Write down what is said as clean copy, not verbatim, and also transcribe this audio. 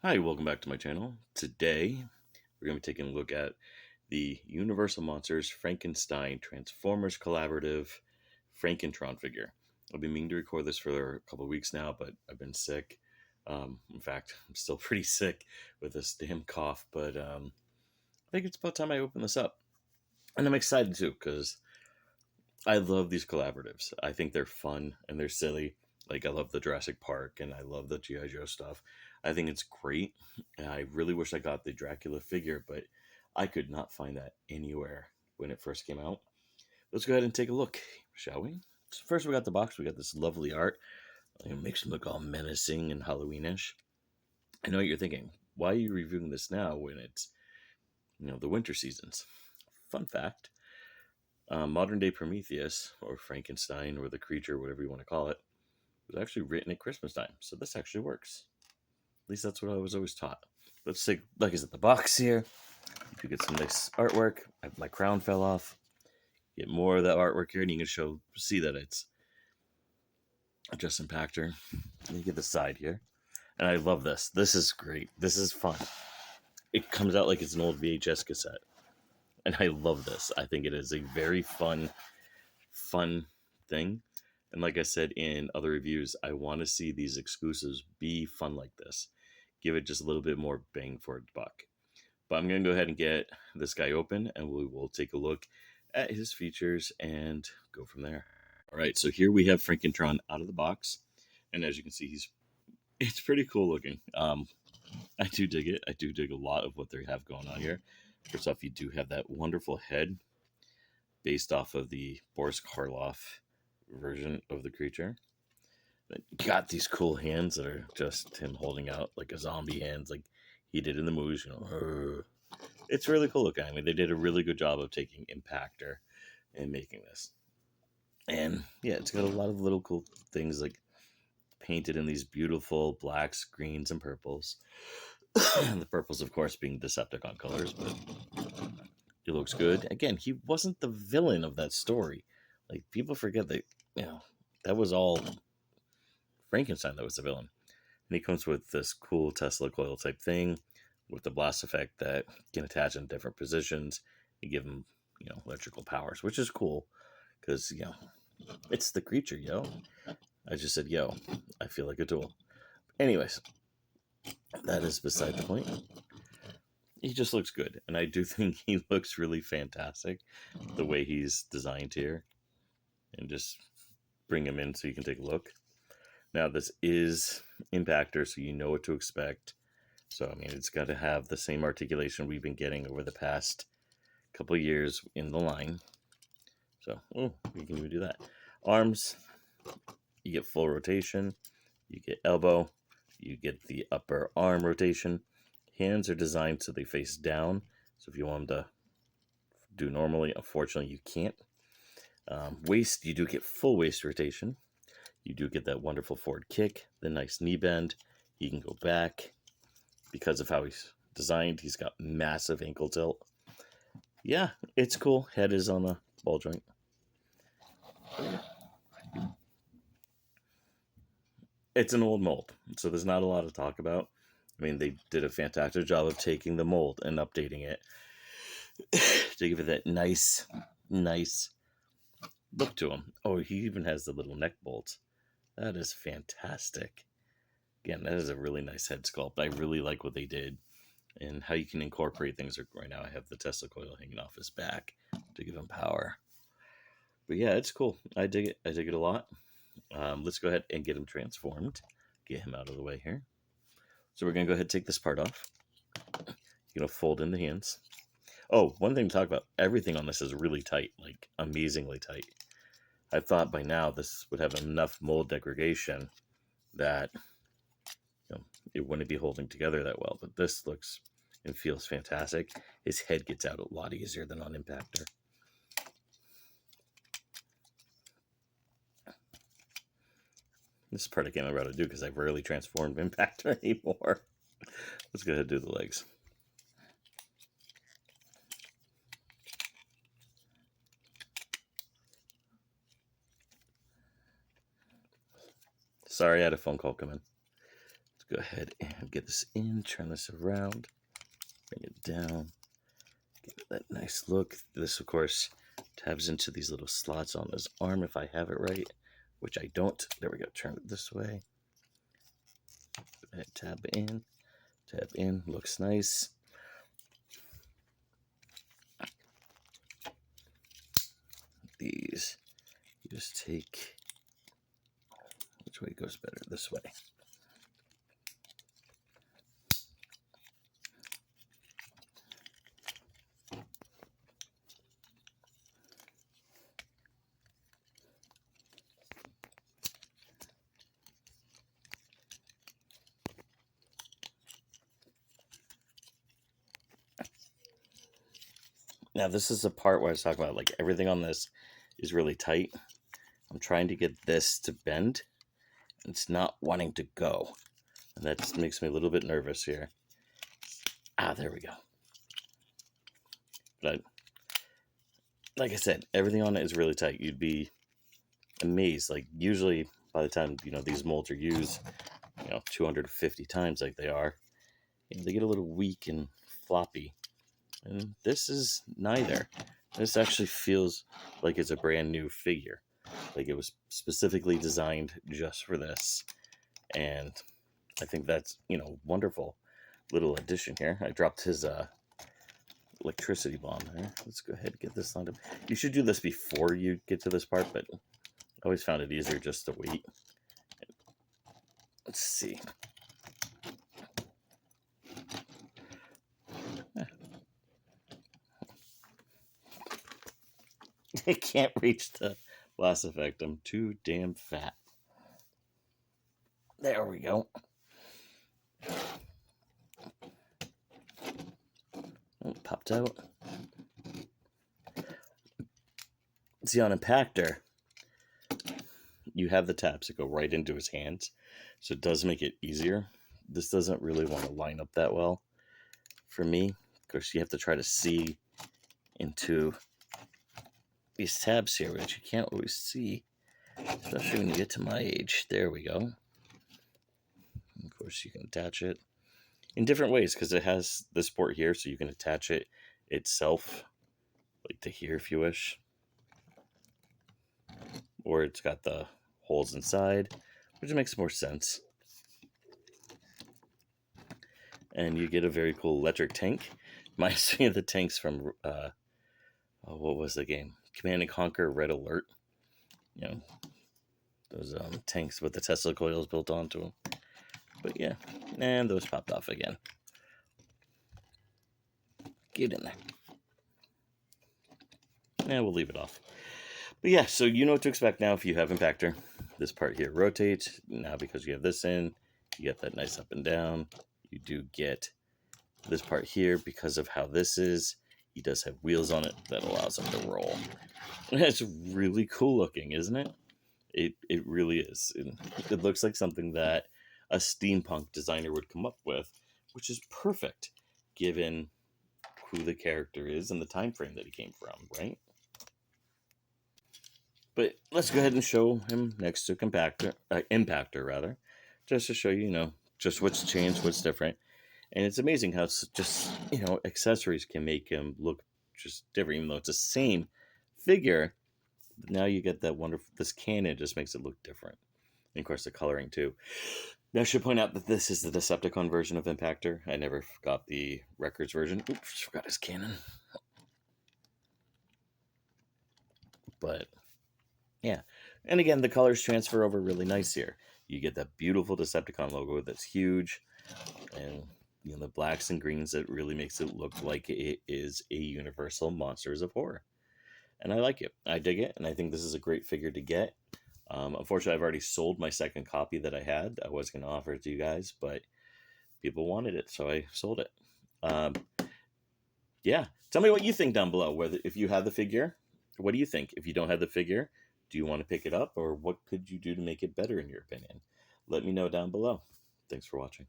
Hi, welcome back to my channel. Today, we're going to be taking a look at the Universal Monsters Frankenstein Transformers Collaborative Frankentron figure. I've been meaning to record this for a couple of weeks now, but I've been sick. In fact, I'm still pretty sick with this damn cough, but I think it's about time I open this up. And I'm excited too, because I love these collaboratives. I think they're fun and they're silly. Like, I love the Jurassic Park and I love the G.I. Joe stuff. I think it's great. And I really wish I got the Dracula figure, but I could not find that anywhere when it first came out. Let's go ahead and take a look, shall we? So first, we got the box. We got this lovely art. It makes him look all menacing and Halloweenish. I know what you're thinking. Why are you reviewing this now when it's, the winter seasons? Fun fact. Modern day Prometheus, or Frankenstein, or the creature, whatever you want to call it, was actually written at Christmas time. So this actually works. At least that's what I was always taught. Let's take, like, is it the box here? You get some nice artwork. My crown fell off. Get more of that artwork here, and you can see that it's just Impactor. And you get the side here. And I love this. This is great. This is fun. It comes out like it's an old VHS cassette. And I love this. I think it is a very fun thing. And like I said in other reviews, I want to see these exclusives be fun like this. Give it just a little bit more bang for its buck. But I'm going to go ahead and get this guy open, and we will take a look at his features and go from there. All right, so here we have Frankentron out of the box. And as you can see, it's pretty cool looking. I do dig it. I do dig a lot of what they have going on here. First off, you do have that wonderful head based off of the Boris Karloff version of the creature. Got these cool hands that are just him holding out like a zombie hands, like he did in the movies. It's really cool looking. I mean, they did a really good job of taking Impactor and making this. And yeah, it's got a lot of little cool things, like painted in these beautiful blacks, greens, and purples. The purples, of course, being Decepticon colors, but it looks good. Again, he wasn't the villain of that story. Like, people forget that, that was all Frankenstein that was the villain. And he comes with this cool Tesla coil type thing with the blast effect that can attach in different positions and give him, electrical powers, which is cool because, it's the creature, yo. I just said, yo, I feel like a tool. Anyways, that is beside the point. He just looks good, and I do think he looks really fantastic the way he's designed here. And just bring him in so you can take a look. Now, this is Impactor, so you know what to expect. So, I mean, it's got to have the same articulation we've been getting over the past couple of years in the line. So, we can even do that. Arms, you get full rotation. You get elbow. You get the upper arm rotation. Hands are designed so they face down. So if you want them to do normally, unfortunately, you can't. Waist, you do get full waist rotation. You do get that wonderful forward kick, the nice knee bend. He can go back. Because of how he's designed, he's got massive ankle tilt. Yeah, it's cool. Head is on a ball joint. It's an old mold, so there's not a lot to talk about. I mean, they did a fantastic job of taking the mold and updating it to give it that nice look to him. Oh, he even has the little neck bolts. That is fantastic. Again, that is a really nice head sculpt. I really like what they did and how you can incorporate things. Right now, I have the Tesla coil hanging off his back to give him power. But yeah, it's cool. I dig it. I dig it a lot. Let's go ahead and get him transformed. Get him out of the way here. So we're going to go ahead and take this part off. You're going to fold in the hands. Oh, one thing to talk about. Everything on this is really tight, like amazingly tight. I thought by now this would have enough mold degradation that it wouldn't be holding together that well. But this looks and feels fantastic. His head gets out a lot easier than on Impactor. This is part I can't remember how to do because I've rarely transformed Impactor anymore. Let's go ahead and do the legs. Sorry, I had a phone call come in. go ahead and get this in, turn this around, bring it down, give it that nice look. This, of course, tabs into these little slots on his arm if I have it right, which I don't. There we go, turn it this way. Go ahead, tab in, looks nice. These, you just take, which way goes better? This way. Now, this is the part where I was talking about, like, everything on this is really tight. I'm trying to get this to bend. It's not wanting to go. And that makes me a little bit nervous here. There we go. But like I said, everything on it is really tight. You'd be amazed. Like, usually by the time, these molds are used, 250 times like they are, they get a little weak and floppy. And this is neither. This actually feels like it's a brand new figure. Like it was specifically designed just for this. And I think that's, wonderful little addition here. I dropped his electricity bomb there. Let's go ahead and get this lined up. You should do this before you get to this part, but I always found it easier just to wait. Let's see. I can't reach the blast effect. I'm too damn fat. There we go. Oh, popped out. See, on Impactor, you have the tabs that go right into his hands, so it does make it easier. This doesn't really want to line up that well for me. Of course, you have to try to see into these tabs here, which you can't always see, especially when you get to my age. There we go. Of course, you can attach it in different ways because it has this port here, so you can attach it itself, like to here if you wish. Or it's got the holes inside, which makes more sense. And you get a very cool electric tank. Reminds me of the tanks from, what was the game? Command & Conquer Red Alert. Those tanks with the Tesla coils built onto them. But yeah, and those popped off again. Get in there. And we'll leave it off. But yeah, so you know what to expect now if you have Impactor. This part here rotates. Now because you have this in, you get that nice up and down. You do get this part here because of how this is. He does have wheels on it that allows him to roll. And it's really cool looking, isn't it? It really is. It looks like something that a steampunk designer would come up with, which is perfect given who the character is and the time frame that he came from, right? But let's go ahead and show him next to Impactor, just to show you, just what's changed, what's different. And it's amazing how just, accessories can make him look just different, even though it's the same figure. But now you get that wonderful, this cannon just makes it look different. And of course, the coloring too. Now, I should point out that this is the Decepticon version of Impactor. I never got the Records version. Oops, forgot his cannon. But yeah, and again, the colors transfer over really nice here. You get that beautiful Decepticon logo that's huge, and the blacks and greens that really makes it look like it is a Universal Monsters of Horror. And I like it. I dig it, and I think this is a great figure to get. Unfortunately, I've already sold my second copy that I had. I was going to offer it to you guys, but people wanted it, so I sold it. Yeah, tell me what you think down below. If you have the figure, what do you think? If you don't have the figure, do you want to pick it up, or what could you do to make it better in your opinion? Let me know down below. Thanks for watching.